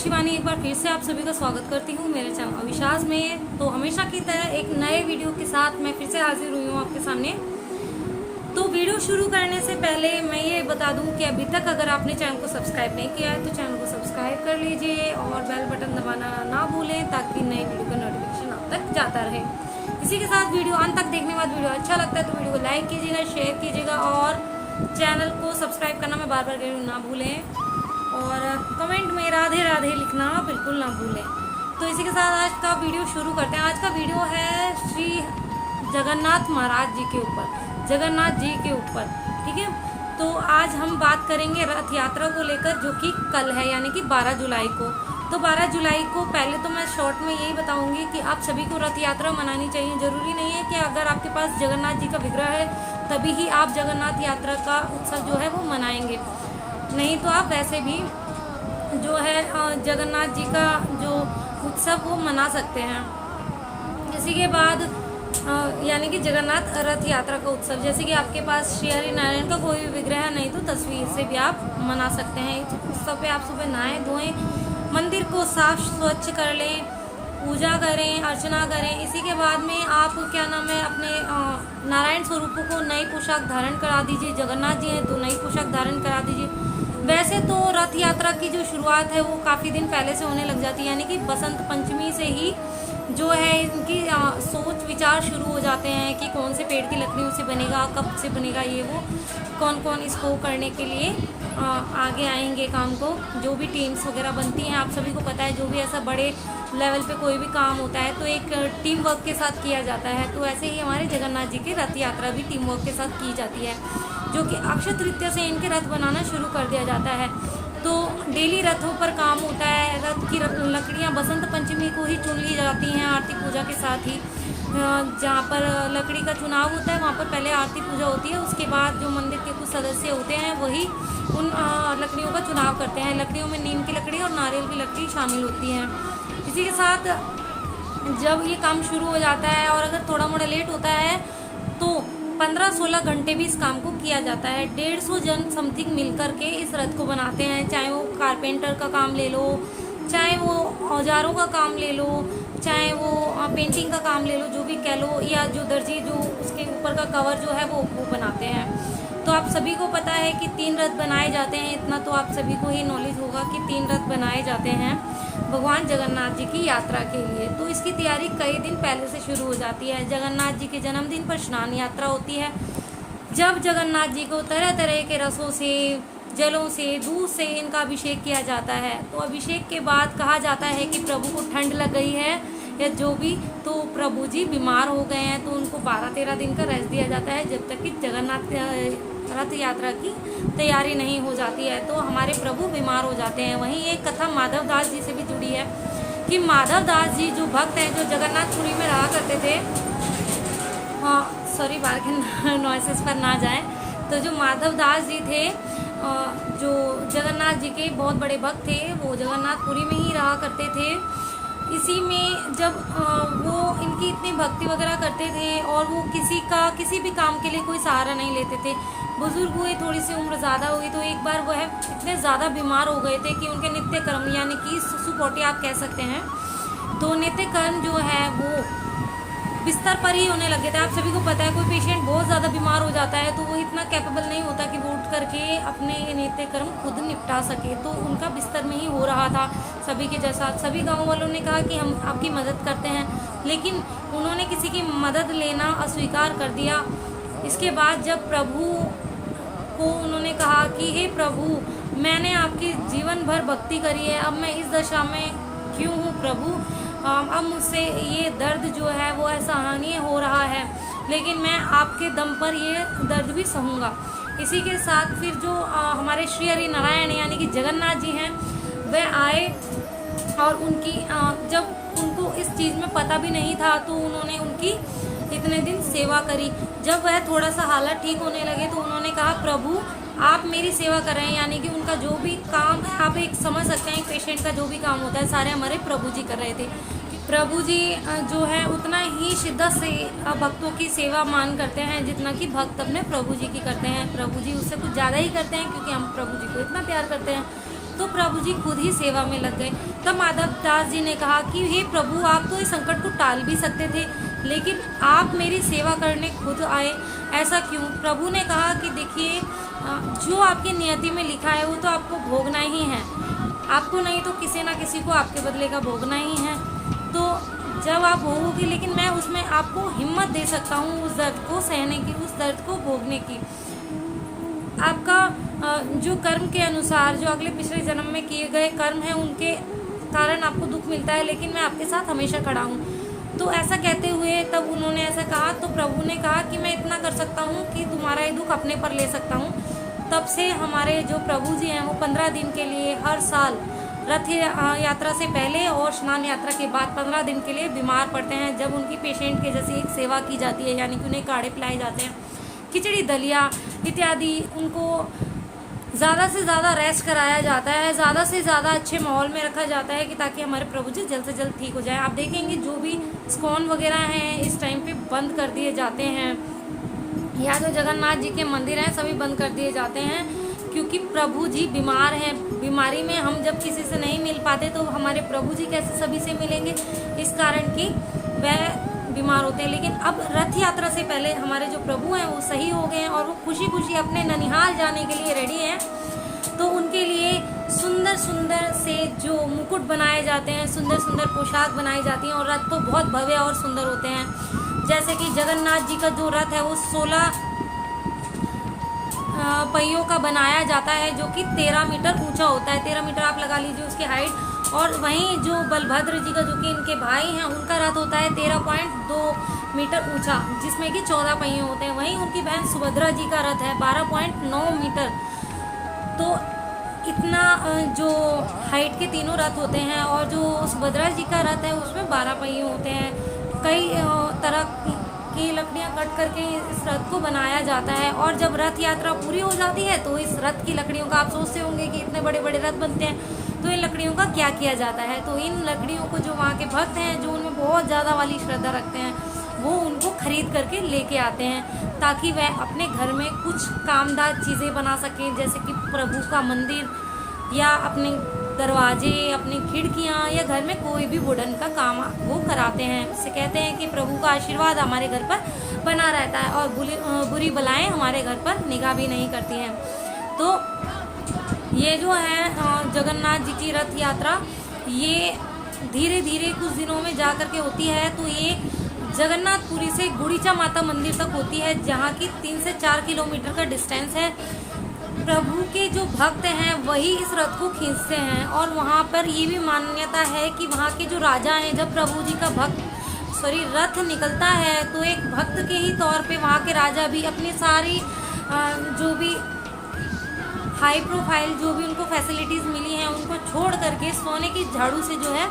शिवानी एक बार फिर से आप सभी का स्वागत करती हूँ मेरे चैनल अविश्वास में। तो हमेशा की तरह एक नए वीडियो के साथ मैं फिर से हाजिर हुई हूँ आपके सामने। तो वीडियो शुरू करने से पहले मैं ये बता दूँ कि अभी तक अगर आपने चैनल को सब्सक्राइब नहीं किया है तो चैनल को सब्सक्राइब कर लीजिए और बेल बटन दबाना ना भूलें ताकि नई वीडियो का नोटिफिकेशन आप तक जाता रहे। इसी के साथ वीडियो अंत तक देखने के बाद वीडियो अच्छा लगता है तो वीडियो को लाइक कीजिएगा, शेयर कीजिएगा और चैनल को सब्सक्राइब करना मैं बार बार कह रही हूँ ना भूलें और कमेंट में राधे राधे लिखना बिल्कुल ना भूलें। तो इसी के साथ आज का वीडियो शुरू करते हैं। आज का वीडियो है श्री जगन्नाथ महाराज जी के ऊपर, जगन्नाथ जी के ऊपर, ठीक है। तो आज हम बात करेंगे रथ यात्रा को लेकर जो कि कल है यानी कि 12 जुलाई को। तो 12 जुलाई को पहले तो मैं शॉर्ट में यही बताऊंगी कि आप सभी को रथ यात्रा मनानी चाहिए। ज़रूरी नहीं है कि अगर आपके पास जगन्नाथ जी का विग्रह है तभी ही आप जगन्नाथ यात्रा का उत्सव जो है वो मनाएंगे, नहीं तो आप वैसे भी जो है जगन्नाथ जी का जो उत्सव वो मना सकते हैं। इसी के बाद यानी कि जगन्नाथ रथ यात्रा का उत्सव, जैसे कि आपके पास श्री हरि नारायण का कोई भी विग्रह नहीं तो तस्वीर से भी आप मना सकते हैं। इस उत्सव पे आप सुबह नहाएं धोएं, मंदिर को साफ स्वच्छ कर लें, पूजा करें, अर्चना करें। इसी के बाद में आप क्या नाम है अपने नारायण स्वरूपों को नई पोशाक धारण करा दीजिए। जगन्नाथ जी हैं तो नई पोशाक धारण करा दीजिए। वैसे तो रथ यात्रा की जो शुरुआत है वो काफ़ी दिन पहले से होने लग जाती है, यानी कि बसंत पंचमी से ही जो है इनकी सोच विचार शुरू हो जाते हैं कि कौन से पेड़ की लकड़ियों से बनेगा, कब से बनेगा, ये वो कौन कौन इसको करने के लिए आगे आएंगे काम को। जो भी टीम्स वगैरह बनती हैं आप सभी को पता है, जो भी ऐसा बड़े लेवल पे कोई भी काम होता है तो एक टीम वर्क के साथ किया जाता है। तो ऐसे ही हमारे जगन्नाथ जी की रथ यात्रा भी टीम वर्क के साथ की जाती है, जो कि अक्षय तृतीया से इनके रथ बनाना शुरू कर दिया जाता है। तो डेली रथों पर काम होता है। रथ की लकड़ियाँ बसंत पंचमी को ही चुन ली जाती हैं आरती पूजा के साथ ही। जहाँ पर लकड़ी का चुनाव होता है वहाँ पर पहले आरती पूजा होती है, उसके बाद जो मंदिर के कुछ सदस्य होते हैं वही उन लकड़ियों का चुनाव करते हैं। लकड़ियों में नीम की लकड़ी और नारियल की लकड़ी शामिल होती हैं। इसी के साथ जब ये काम शुरू हो जाता है और अगर थोड़ा मोड़ा लेट होता है तो 15-16 घंटे भी इस काम को किया जाता है। 150 जन समथिंग मिलकर के इस रथ को बनाते हैं। चाहे वो कारपेंटर का काम ले लो, चाहे वो औजारों का काम ले लो, चाहे वो पेंटिंग का काम ले लो, जो भी कह लो, या जो दर्जी जो उसके ऊपर का कवर जो है वो बनाते हैं। तो आप सभी को पता है कि 3 रथ बनाए जाते हैं। इतना तो आप सभी को ही नॉलेज होगा कि 3 रथ बनाए जाते हैं भगवान जगन्नाथ जी की यात्रा के लिए। तो इसकी तैयारी कई दिन पहले से शुरू हो जाती है। जगन्नाथ जी के जन्मदिन पर स्नान यात्रा होती है, जब जगन्नाथ जी को तरह तरह के रसों से, जलों से, दूध से इनका अभिषेक किया जाता है। तो अभिषेक के बाद कहा जाता है कि प्रभु को ठंड लग गई है या जो भी, तो प्रभु जी बीमार हो गए हैं तो उनको 12-13 दिन का रेस्ट दिया जाता है जब तक कि जगन्नाथ रथ यात्रा की तैयारी नहीं हो जाती है। तो हमारे प्रभु बीमार हो जाते हैं। वहीं एक कथा माधव दास जी से भी जुड़ी है कि माधव दास जी जो भक्त हैं जो जगन्नाथपुरी में रहा करते थे, हाँ सॉरी बाहर के नॉइसेस पर ना जाएं, तो जो माधव दास जी थे जो जगन्नाथ जी के बहुत बड़े भक्त थे, वो जगन्नाथपुरी में ही रहा करते थे। इसी में जब वो इनकी इतनी भक्ति वगैरह करते थे और वो किसी भी काम के लिए कोई सहारा नहीं लेते थे। बुजुर्ग हुए, थोड़ी सी उम्र ज़्यादा हुई तो एक बार वह इतने ज़्यादा बीमार हो गए थे कि उनके नित्य कर्म यानी कि सुसुपोटी आप कह सकते हैं, तो नित्य कर्म जो है वो बिस्तर पर ही होने लगे थे। आप सभी को पता है कोई पेशेंट बहुत ज़्यादा बीमार हो जाता है तो वो इतना कैपेबल नहीं होता कि वो उठ करके अपने नित्य कर्म खुद निपटा सके। तो उनका बिस्तर में ही हो रहा था सभी के जैसा। सभी गाँव वालों ने कहा कि हम आपकी मदद करते हैं, लेकिन उन्होंने किसी की मदद लेना अस्वीकार कर दिया। इसके बाद जब प्रभु को उन्होंने कहा कि हे प्रभु, मैंने आपकी जीवन भर भक्ति करी है, अब मैं इस दशा में क्यों हूँ प्रभु, अब मुझसे ये दर्द जो है वो असहनीय हो रहा है, लेकिन मैं आपके दम पर ये दर्द भी सहूँगा। इसी के साथ फिर जो हमारे श्री हरि नारायण यानी कि जगन्नाथ जी हैं वह आए और उनकी जब उनको इस चीज़ में पता भी नहीं था तो उन्होंने उनकी इतने दिन सेवा करी। जब वह थोड़ा सा हालत ठीक होने लगे तो उन्होंने कहा प्रभु आप मेरी सेवा कर रहे हैं, यानी कि उनका जो भी काम है आप एक समझ सकते हैं पेशेंट का जो भी काम होता है सारे हमारे प्रभु जी कर रहे थे। प्रभु जी जो है उतना ही शिद्दत से भक्तों की सेवा मान करते हैं जितना कि भक्त अपने प्रभु जी की करते हैं। प्रभु जी उससे कुछ ज़्यादा ही करते हैं क्योंकि हम प्रभु जी को इतना प्यार करते हैं। तो प्रभु जी खुद ही सेवा में लग गए। तब माधव दास जी ने कहा कि हे प्रभु, आप तो इस संकट को टाल भी सकते थे, लेकिन आप मेरी सेवा करने खुद आए, ऐसा क्यों? प्रभु ने कहा कि देखिए, जो आपकी नियति में लिखा है वो तो आपको भोगना ही है, आपको नहीं तो किसी ना किसी को आपके बदले का भोगना ही है। तो जब आप भोगोगे, लेकिन मैं उसमें आपको हिम्मत दे सकता हूँ उस दर्द को सहने की, उस दर्द को भोगने की। आपका जो कर्म के अनुसार, जो अगले पिछले जन्म में किए गए कर्म हैं, उनके कारण आपको दुख मिलता है, लेकिन मैं आपके साथ हमेशा खड़ा हूँ। तो ऐसा कहते हुए तब उन्होंने ऐसा कहा, तो प्रभु ने कहा कि मैं इतना कर सकता हूँ कि तुम्हारा ये दुख अपने पर ले सकता हूँ। तब से हमारे जो प्रभु जी हैं वो 15 दिन के लिए हर साल रथ यात्रा से पहले और स्नान यात्रा के बाद 15 दिन के लिए बीमार पड़ते हैं। जब उनकी पेशेंट के जैसे एक सेवा की जाती है, यानी कि उन्हें काढ़े पिलाए जाते हैं, खिचड़ी दलिया इत्यादि, उनको ज़्यादा से ज़्यादा रेस्ट कराया जाता है, ज़्यादा से ज़्यादा अच्छे माहौल में रखा जाता है कि ताकि हमारे प्रभु जी जल्द से जल्द ठीक हो जाए। आप देखेंगे जो भी इस्कॉन वगैरह हैं इस टाइम पे बंद कर दिए जाते हैं, या जो जगन्नाथ जी के मंदिर हैं सभी बंद कर दिए जाते हैं, क्योंकि प्रभु जी बीमार हैं। बीमारी में हम जब किसी से नहीं मिल पाते तो हमारे प्रभु जी कैसे सभी से मिलेंगे, इस कारण कि वह बीमार होते हैं। लेकिन अब रथ यात्रा से पहले हमारे जो प्रभु हैं वो सही हो गए हैं और वो खुशी खुशी अपने ननिहाल जाने के लिए रेडी हैं। तो उनके लिए सुंदर सुंदर से जो मुकुट बनाए जाते हैं, सुंदर सुंदर पोशाक बनाई जाती हैं, और रथ तो बहुत भव्य और सुंदर होते हैं। जैसे कि जगन्नाथ जी का जो रथ है वो 16 पहियों का बनाया जाता है, जो कि 13 मीटर ऊंचा होता है। 13 मीटर आप लगा लीजिए उसकी हाइट। और वहीं जो बलभद्र जी का, जो कि इनके भाई हैं, उनका रथ होता है 13.2 मीटर ऊंचा, जिसमें कि 14 पहिए होते हैं। वहीं उनकी बहन सुभद्रा जी का रथ है 12.9 मीटर। तो इतना जो हाइट के तीनों रथ होते हैं, और जो सुभद्रा जी का रथ है उसमें 12 पहिए होते हैं। कई तरह की लकड़ियां कट करके इस रथ को बनाया जाता है। और जब रथ यात्रा पूरी हो जाती है तो इस रथ की लकड़ियों का, आप सोचते होंगे कि इतने बड़े बड़े रथ बनते हैं, तो इन लकड़ियों का क्या किया जाता है? तो इन लकड़ियों को जो वहाँ के भक्त हैं, जो उनमें बहुत ज़्यादा वाली श्रद्धा रखते हैं, वो उनको खरीद करके लेके आते हैं, ताकि वह अपने घर में कुछ कामदार चीज़ें बना सकें, जैसे कि प्रभु का मंदिर, या अपने दरवाजे, अपनी खिड़कियाँ, या घर में कोई भी वुडन का काम वो कराते हैं। इससे कहते हैं कि प्रभु का आशीर्वाद हमारे घर पर बना रहता है और बुरी बलाएं हमारे घर पर निगाह भी नहीं करती हैं। तो ये जो है जगन्नाथ जी की रथ यात्रा, ये धीरे धीरे कुछ दिनों में जा कर के होती है। तो ये जगन्नाथपुरी से गुड़ीचा माता मंदिर तक होती है, जहाँ की 3 से 4 किलोमीटर का डिस्टेंस है। प्रभु के जो भक्त हैं वही इस रथ को खींचते हैं। और वहाँ पर ये भी मान्यता है कि वहाँ के जो राजा हैं, जब प्रभु जी का रथ निकलता है तो एक भक्त के ही तौर पे वहाँ के राजा भी अपनी सारी जो भी हाई प्रोफाइल, जो भी उनको फैसिलिटीज़ मिली हैं, उनको छोड़ करके सोने की झाड़ू से जो है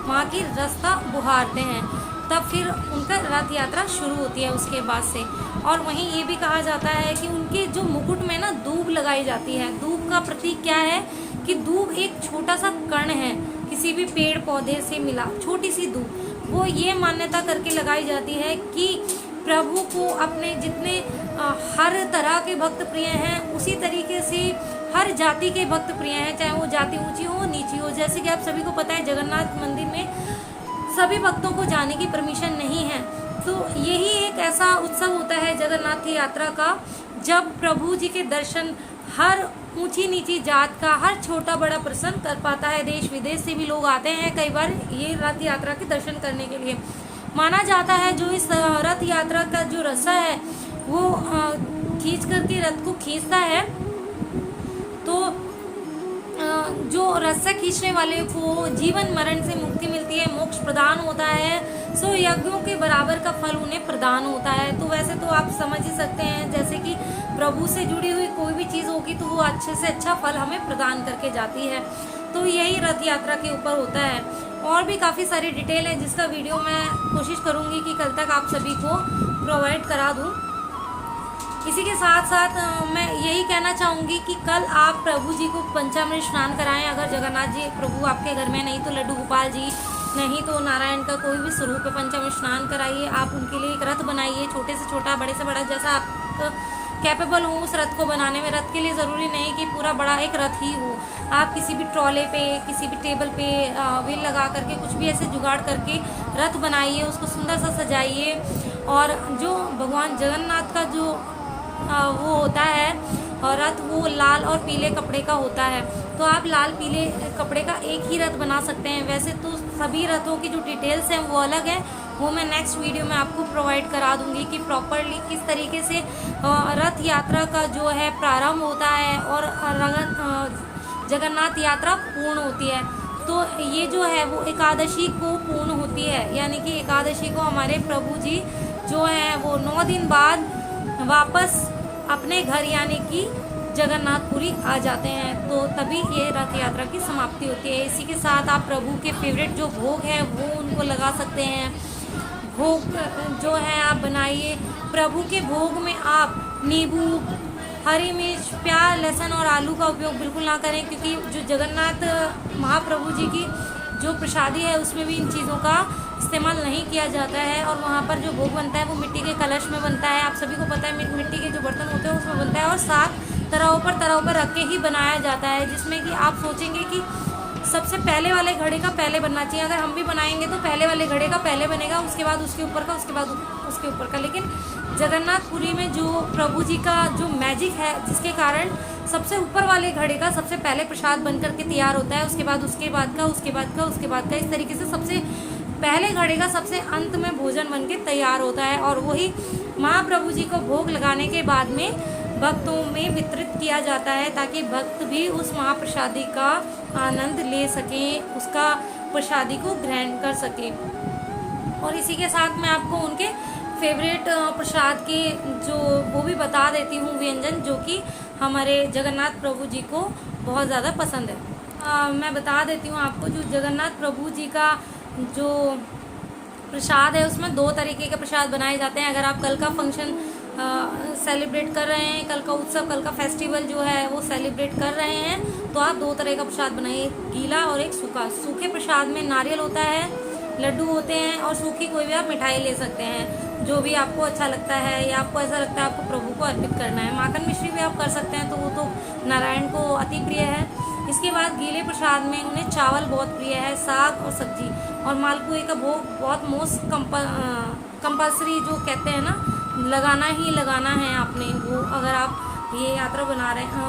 वहाँ की रास्ता बुहारते हैं। तब फिर उनका रथ यात्रा शुरू होती है उसके बाद से। और वहीं ये भी कहा जाता है कि उनके जो मुकुट में ना दूब लगाई जाती है। दूब का प्रतीक क्या है कि दूब एक छोटा सा कण है, किसी भी पेड़ पौधे से मिला, छोटी सी दूब, वो ये मान्यता करके लगाई जाती है कि प्रभु को अपने जितने हर तरह के भक्त प्रिय हैं, उसी तरीके से हर जाति के भक्त प्रिय हैं, चाहे वो जाति ऊंची हो नीची हो। जैसे कि आप सभी को पता है जगन्नाथ मंदिर में सभी भक्तों को जाने की परमिशन नहीं है। तो यही एक ऐसा उत्सव होता है जगन्नाथ यात्रा का, जब प्रभु जी के दर्शन हर ऊंची नीची जात का, हर छोटा बड़ा पर्सन कर पाता है। देश विदेश से भी लोग आते हैं कई बार ये रथ यात्रा के दर्शन करने के लिए। माना जाता है जो इस रथ यात्रा का जो रस्सा है वो खींच करके रथ को खींचता है, तो जो रस्सा खींचने वाले को जीवन मरण से मुक्ति मिलती है, मोक्ष प्रदान होता है, 100 यज्ञों के बराबर का फल उन्हें प्रदान होता है। तो वैसे तो आप समझ ही सकते हैं, जैसे कि प्रभु से जुड़ी हुई कोई भी चीज़ होगी तो वो अच्छे से अच्छा फल हमें प्रदान करके जाती है। तो यही रथ यात्रा के ऊपर होता है। और भी काफ़ी सारी डिटेल है जिसका वीडियो मैं कोशिश करूँगी कि कल तक आप सभी को प्रोवाइड करा दूँ। इसी के साथ साथ मैं यही कहना चाहूँगी कि कल आप प्रभु जी को पंचामृत स्नान कराएं। अगर जगन्नाथ जी प्रभु आपके घर में नहीं तो लड्डू गोपाल जी, नहीं तो नारायण का कोई भी स्वरूप है, पंचामृत स्नान कराइए। आप उनके लिए एक रथ बनाइए, छोटे से छोटा बड़े से बड़ा, जैसा आप कैपेबल हो उस रथ को बनाने में। रथ के लिए ज़रूरी नहीं कि पूरा बड़ा एक रथ ही हो, आप किसी भी ट्रॉले पे, किसी भी टेबल पे व्हील लगा करके कुछ भी ऐसे जुगाड़ करके रथ बनाइए, उसको सुंदर सा सजाइए। और जो भगवान जगन्नाथ का जो वो होता है और रथ, वो लाल और पीले कपड़े का होता है, तो आप लाल पीले कपड़े का एक ही रथ बना सकते हैं। वैसे तो सभी रथों की जो डिटेल्स हैं वो अलग है, वो मैं नेक्स्ट वीडियो में आपको प्रोवाइड करा दूंगी कि प्रॉपरली किस तरीके से रथ यात्रा का जो है प्रारंभ होता है और जगन्नाथ यात्रा पूर्ण होती है। तो ये जो है वो एकादशी को पूर्ण होती है, यानी कि एकादशी को हमारे प्रभु जी जो हैं वो 9 दिन बाद वापस अपने घर यानी कि जगन्नाथपुरी आ जाते हैं, तो तभी ये रथ यात्रा की समाप्ति होती है। इसी के साथ आप प्रभु के फेवरेट जो भोग है वो उनको लगा सकते हैं। भोग जो है आप बनाइए, प्रभु के भोग में आप नींबू, हरी मिर्च, प्याज, लहसुन और आलू का उपयोग बिल्कुल ना करें, क्योंकि जो जगन्नाथ महाप्रभु जी की जो प्रसादी है उसमें भी इन चीज़ों का इस्तेमाल नहीं किया जाता है। और वहाँ पर जो भोग बनता है वो मिट्टी के कलश में बनता है, आप सभी को पता है मिट्टी के जो बर्तन होते हैं उसमें बनता है, और 7 तरहों पर रख के ही बनाया जाता है, जिसमें कि आप सोचेंगे कि सबसे पहले वाले घड़े का पहले बनना चाहिए। अगर हम भी बनाएंगे तो पहले वाले घड़े का पहले बनेगा, उसके बाद उसके ऊपर का, उसके बाद उसके ऊपर का। लेकिन जगन्नाथपुरी में जो प्रभु जी का जो मैजिक है, जिसके कारण सबसे ऊपर वाले घड़े का सबसे पहले प्रसाद बन करके तैयार होता है, उसके बाद उसके बाद का, उसके बाद का, उसके बाद का, इस तरीके से सबसे पहले घड़े का सबसे अंत में भोजन बन के तैयार होता है, और वही महाप्रभु जी को भोग लगाने के बाद में भक्तों में वितरित किया जाता है, ताकि भक्त भी उस महाप्रसादी का आनंद ले सकें, उसका प्रसादी को ग्रहण कर सकें। और इसी के साथ मैं आपको उनके फेवरेट प्रसाद के जो वो भी बता देती हूँ व्यंजन, जो कि हमारे जगन्नाथ प्रभु जी को बहुत ज़्यादा पसंद है। मैं बता देती हूँ आपको, जो जगन्नाथ प्रभु जी का जो प्रसाद है उसमें 2 तरीके के प्रसाद बनाए जाते हैं। अगर आप कल का फंक्शन सेलिब्रेट कर रहे हैं, कल का उत्सव, कल का फेस्टिवल जो है वो सेलिब्रेट कर रहे हैं, तो आप 2 तरह का प्रसाद बनाइए, गीला और एक सूखा। सूखे प्रसाद में नारियल होता है, लड्डू होते हैं, और सूखी कोई भी आप मिठाई ले सकते हैं, जो भी आपको अच्छा लगता है या आपको ऐसा लगता है आपको प्रभु को अर्पित करना है। माखन मिश्री भी आप कर सकते हैं, तो वो तो नारायण को अति प्रिय है। इसके बाद गीले प्रसाद में उन्हें चावल बहुत प्रिय है, साग और सब्जी, और मालपुए का भोग बहुत मोस्ट कंपल्सरी जो कहते हैं ना, लगाना ही लगाना है आपने वो, अगर आप ये यात्रा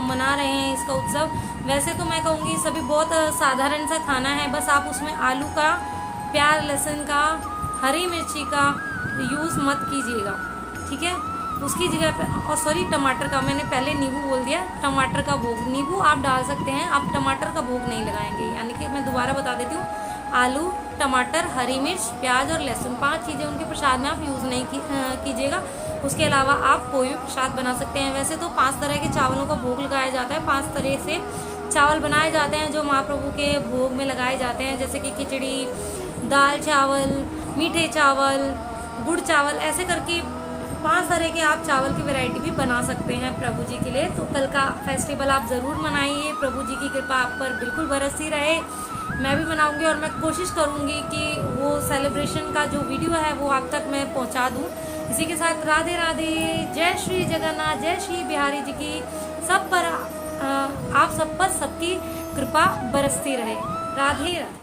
मना रहे हैं इसका उत्सव। वैसे तो मैं कहूँगी सभी बहुत साधारण सा खाना है, बस आप उसमें आलू का, प्याज लहसुन का, हरी मिर्ची का यूज़ मत कीजिएगा, ठीक है। उसकी जगह पे, और सॉरी टमाटर का, मैंने पहले नींबू बोल दिया, टमाटर का भोग, नींबू आप डाल सकते हैं, आप टमाटर का भोग नहीं लगाएंगे। यानी कि मैं दोबारा बता देती हूँ, आलू, टमाटर, हरी मिर्च, प्याज और लहसुन, 5 चीज़ें उनके प्रसाद में आप यूज़ नहीं कीजिएगा। उसके अलावा आप कोई भी प्रसाद बना सकते हैं। वैसे तो 5 तरह के चावलों का भोग लगाया जाता है, 5 तरह से चावल बनाए जाते हैं जो महाप्रभु के भोग में लगाए जाते हैं, जैसे कि खिचड़ी, दाल चावल, मीठे चावल, गुड़ चावल, ऐसे करके 5 तरह के आप चावल की वैरायटी भी बना सकते हैं प्रभु जी के लिए। तो कल का फेस्टिवल आप ज़रूर मनाइए, प्रभु जी की कृपा आप पर बिल्कुल बरसती रहे। मैं भी मनाऊंगी और मैं कोशिश करूंगी कि वो सेलिब्रेशन का जो वीडियो है वो आप तक मैं पहुंचा दूं। इसी के साथ राधे राधे, जय श्री जगन्नाथ, जय श्री बिहारी जी की सब पर आप सब पर सबकी कृपा बरसती रहे। राधे राधे।